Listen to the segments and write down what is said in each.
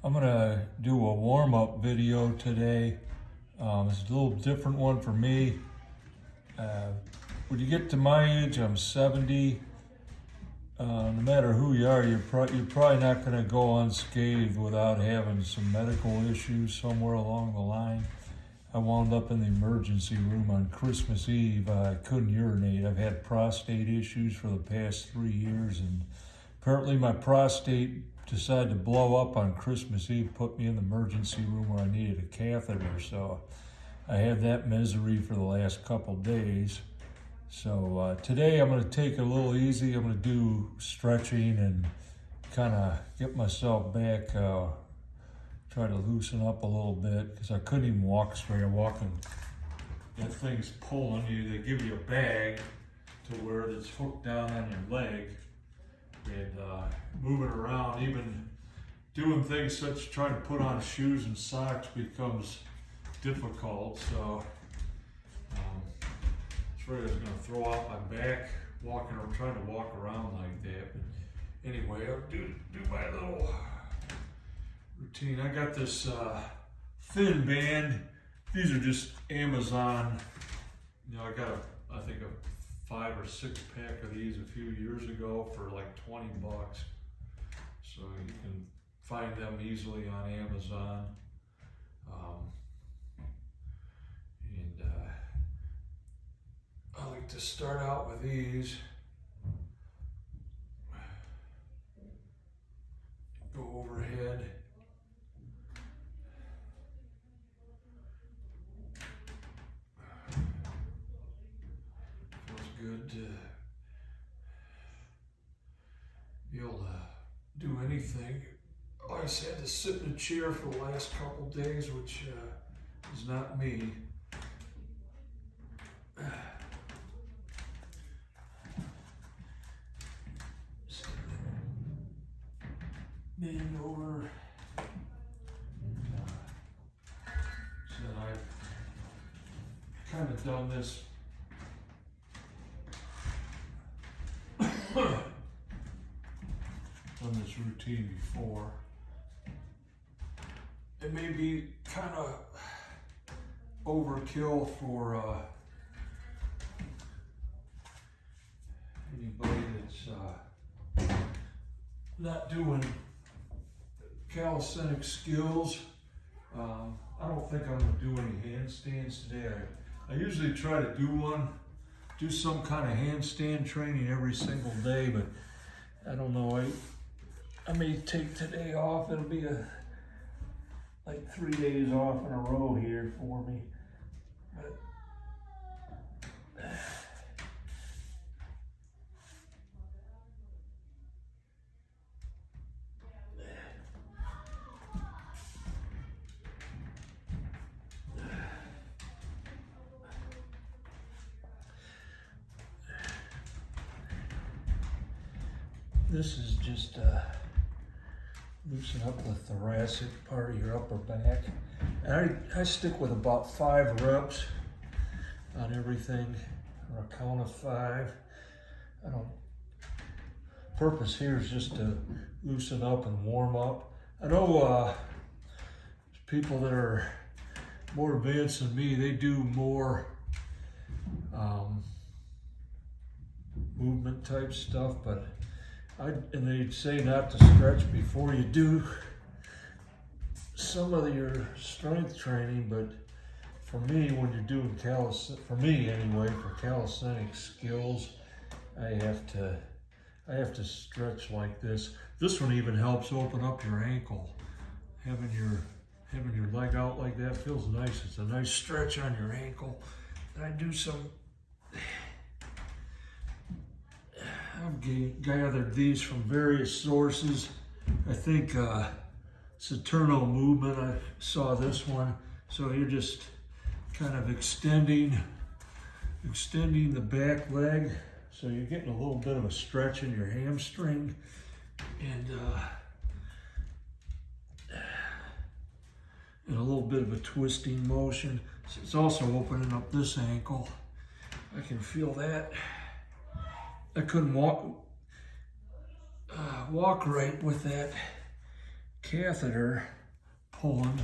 I'm gonna do a warm-up video today. It's a little different one for me. When you get to my age, I'm 70. No matter who you are, you're probably not gonna go unscathed without having some medical issues somewhere along the line. I wound up in the emergency room on Christmas Eve. I couldn't urinate. I've had prostate issues for the past 3 years, and apparently my prostate decided to blow up on Christmas Eve, put me in the emergency room where I needed a catheter. So I had that misery for the last couple days. So today I'm going to take it a little easy. I'm going to do stretching and kind of get myself back, try to loosen up a little bit, because I couldn't even walk straight. I'm walking, that thing's pulling you. They give you a bag to wear that's hooked down on your leg, and moving around, even doing things such as trying to put on shoes and socks becomes difficult. So I was going to throw out my back walking or trying to walk around like that. But anyway, I'll do my little routine. I got this thin band. These are just Amazon. You know, I got I think a 5 or 6 pack of these a few years ago for like 20 bucks. So you can find them easily on Amazon. I like to start out with these. Go overhead. Feels good to be able to do anything. I just had to sit in a chair for the last couple days, which is not me. Bend over. So I've kind of done this routine before. It may be kind of overkill for anybody that's not doing calisthenic skills. I don't think I'm going to do any handstands today. I usually try to do some kind of handstand training every single day, but I don't know. I may take today off. It'll be like 3 days off in a row here for me. But this is just loosen up the thoracic part of your upper back. And I stick with about 5 reps on everything, or a count of 5. Purpose here is just to loosen up and warm up. I know people that are more advanced than me, they do more movement type stuff, but and they'd say not to stretch before you do some of your strength training, but for me, when you're doing for me anyway, for calisthenic skills, I have to stretch like this. This one even helps open up your ankle. Having your leg out like that feels nice. It's a nice stretch on your ankle. And I do some. I've gathered these from various sources. I think Saturno Movement, I saw this one. So you're just kind of extending the back leg. So you're getting a little bit of a stretch in your hamstring. And a little bit of a twisting motion. So it's also opening up this ankle. I can feel that. I couldn't walk right with that catheter pulling.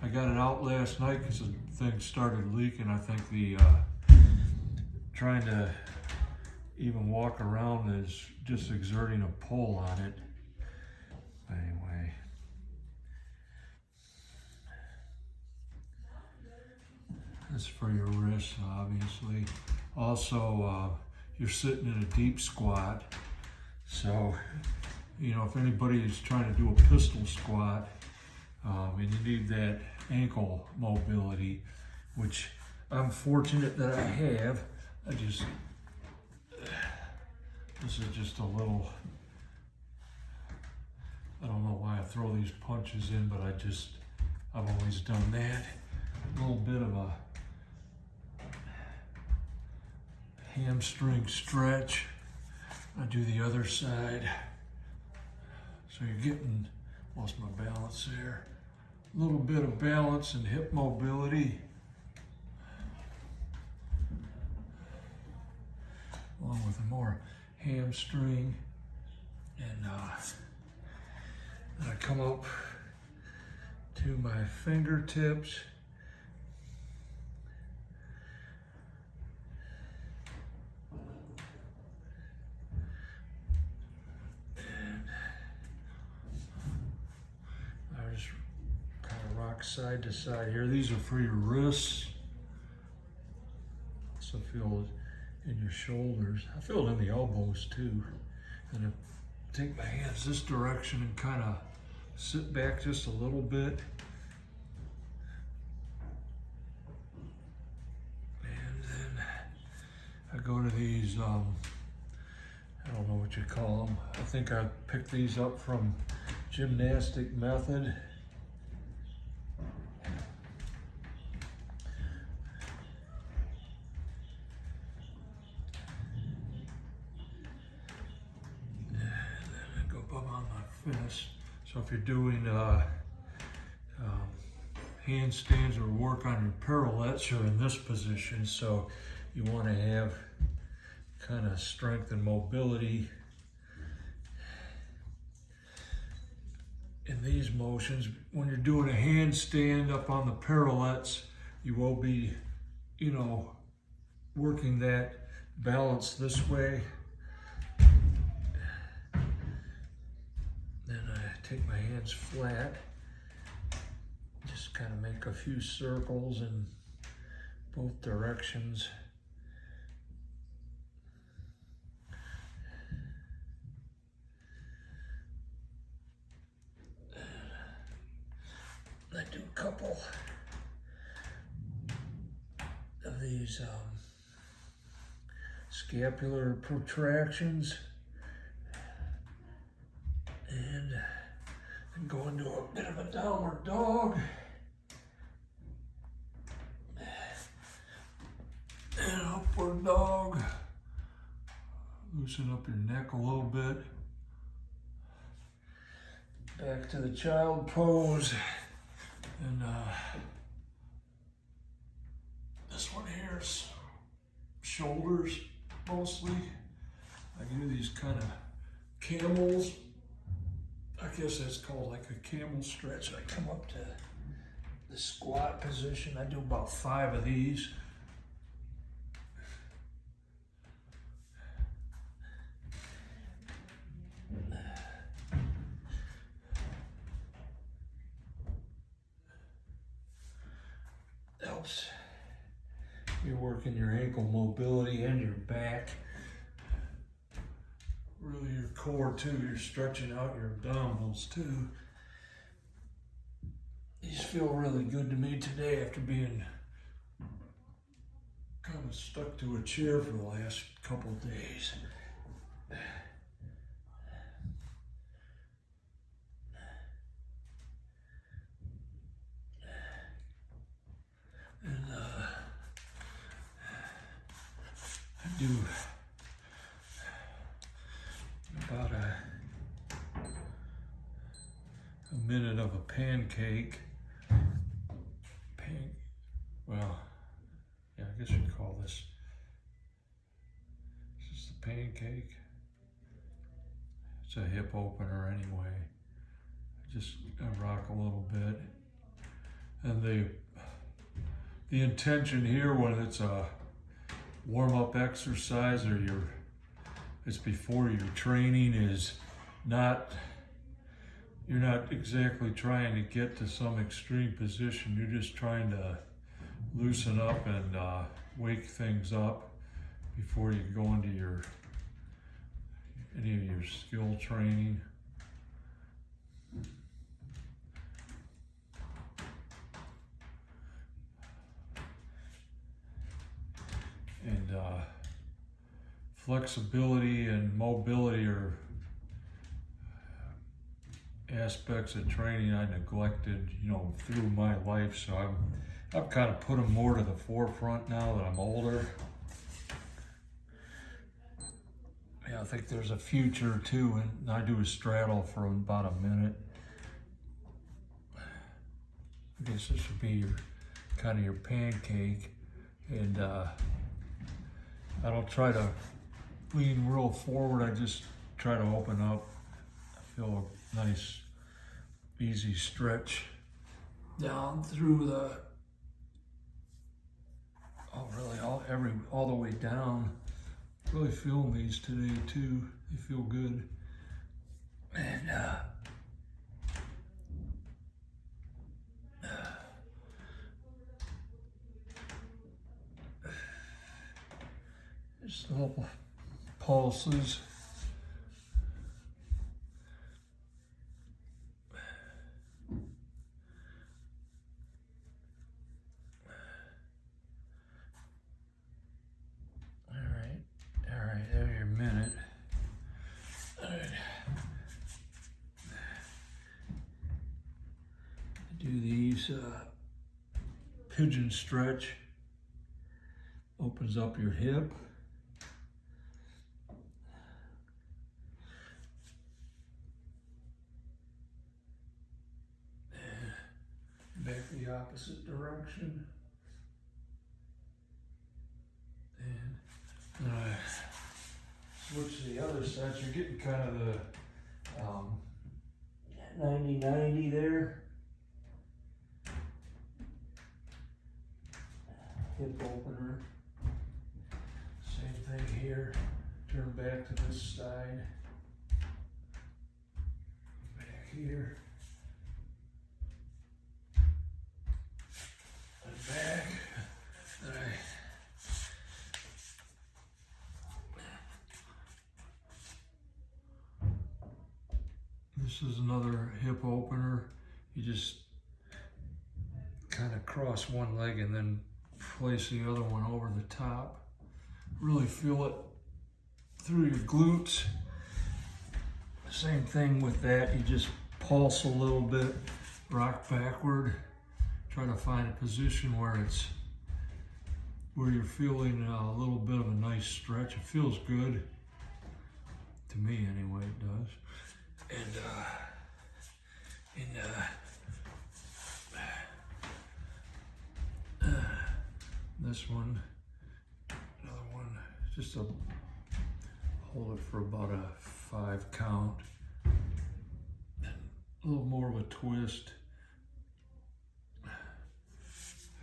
I got it out last night because the thing started leaking. I think the trying to even walk around is just exerting a pull on it. Anyway, that's for your wrists, obviously. Also, you're sitting in a deep squat, so you know if anybody is trying to do a pistol squat, and you need that ankle mobility, which I'm fortunate that I have. This is just a little, I don't know why I throw these punches in, but I've always done that. A little bit of a hamstring stretch. I do the other side. So you're getting, lost my balance there. A little bit of balance and hip mobility. Along with a more hamstring. And I come up to my fingertips. And I just kind of rock side to side here. These are for your wrists. Also feel it in your shoulders. I feel it in the elbows too. And I take my hands this direction and kind of sit back just a little bit. And then I go to these, I don't know what you call them. I think I picked these up from Gymnastic Method. So if you're doing handstands or work on your pirouettes, you're in this position. So you want to have kind of strength and mobility in these motions. When you're doing a handstand up on the pirouettes, you will be, you know, working that balance this way. Then I take my hands flat, just kind of make a few circles in both directions. I do a couple of these scapular protractions. And go into a bit of a downward dog. And upward dog. Loosen up your neck a little bit. Back to the child pose. And this one here is shoulders mostly. I do these kind of camels. I guess that's called like a camel stretch. I come up to the squat position. I do about 5 of these. Helps you working your ankle mobility and your back. Really your core too, you're stretching out your abdominals too. These feel really good to me today after being kind of stuck to a chair for the last couple of days. And I do about a minute of a pancake. Well, yeah, I guess you'd call this the pancake. It's a hip opener anyway. just rock a little bit. And the intention here when it's a warm-up exercise or it's before your training is you're not exactly trying to get to some extreme position. You're just trying to loosen up and wake things up before you go into any of your skill training. And flexibility and mobility are aspects of training I neglected, through my life. So I've kind of put them more to the forefront now that I'm older. Yeah, I think there's a future too, and I do a straddle for about a minute. I guess this would be your pancake, and I don't try to lean real forward. I just try to open up. I feel a nice, easy stretch down through all the way down. Really feeling these today too. They feel good. And just little pulses. All right, there's your minute. All right. Do these pigeon stretch. Opens up your hip. And back the opposite direction. And switch to the other side. You're getting kind of the 90-90 there. Hip opener. Same thing here. Turn back to this side. Back here. And back. All right. This is another hip opener. You just kind of cross one leg and then place the other one over the top. Really feel it through your glutes. Same thing with that. You just pulse a little bit, rock backward. Try to find a position where you're feeling a little bit of a nice stretch. It feels good. To me anyway, it does. This one, another one, just hold it for about a 5 count. A little more of a twist.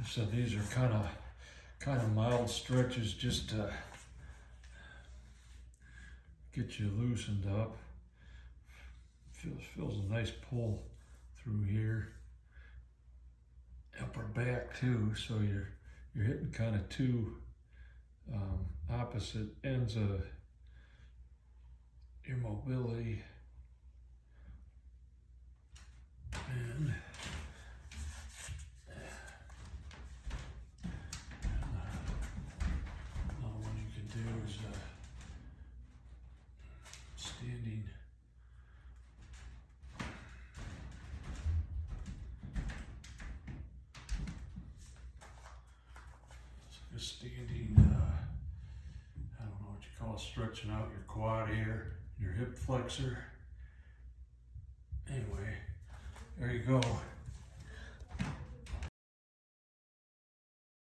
So these are kind of mild stretches just to get you loosened up. Feels a nice pull through here. Upper back too, so you're hitting kind of two opposite ends of your mobility. And another one you can do is standing. Standing, I don't know what you call it, stretching out your quad here, your hip flexor. Anyway, there you go.